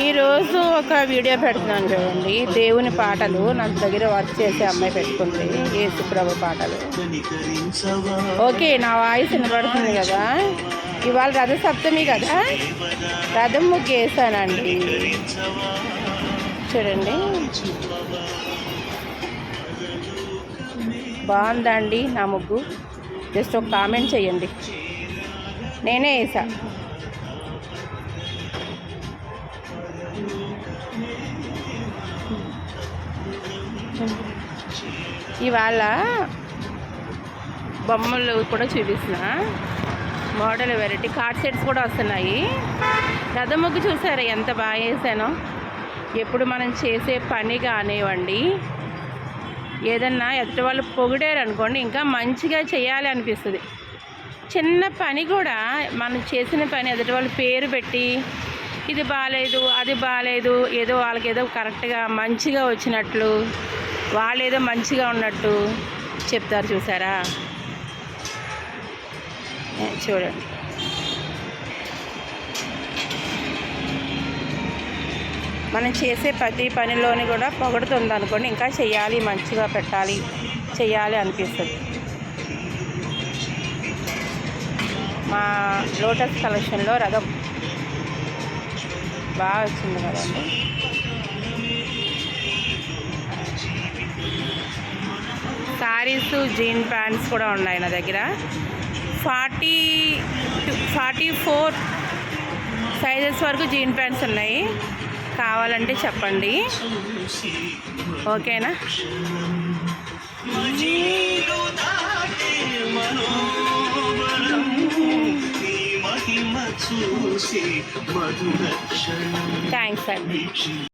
ఈరోజు ఒక వీడియో పెడుతున్నాను చూడండి. దేవుని పాటలు నా దగ్గర వర్క్ చేసే అమ్మాయి పెట్టుకుంది, యేసుప్రభు పాటలు. ఓకే, నా వాయిస్ వినపడుతుంది కదా. ఇవాళ రథసప్తమి కదా, రథం ముగ్గు వేసానండి. చూడండి, బాగుందండి నా ముగ్గు. జస్ట్ ఒక కామెంట్ చేయండి. నేనే వేసా. ఇవాళ బొమ్మలు కూడా చూపిస్తున్న మోడల్ వెరైటీ కార్డ్ సెట్స్ కూడా వస్తున్నాయి. రథం ముగ్గు చూసారా ఎంత బాగా వేసానో. ఎప్పుడు మనం చేసే పని కానివ్వండి, ఏదన్నా ఎదుటి వాళ్ళు పొగిడారు అనుకోండి, ఇంకా మంచిగా చేయాలి అనిపిస్తుంది. చిన్న పని కూడా మనం చేసిన పని ఎదుటి వాళ్ళు పేరు పెట్టి ఇది బాగాలేదు అది బాగాలేదు, ఏదో వాళ్ళకి ఏదో కరెక్ట్గా మంచిగా వచ్చినట్లు, వాళ్ళు ఏదో మంచిగా ఉన్నట్టు చెప్తారు చూసారా. చూడండి, మనం చేసే ప్రతి పనిలోని కూడా పొగడుతుంది అనుకోండి, ఇంకా చెయ్యాలి, మంచిగా పెట్టాలి, చెయ్యాలి అనిపిస్తుంది. మా లోటస్ కలెక్షన్లో రథం బాగా వచ్చింది కదండి. శారీస్, జీన్ ప్యాంట్స్ కూడా ఉన్నాయి నా దగ్గర. 44 సైజెస్ వరకు జీన్ ప్యాంట్స్ ఉన్నాయి. కావాలంటే చెప్పండి, ఓకేనా. థ్యాంక్స్ అండి.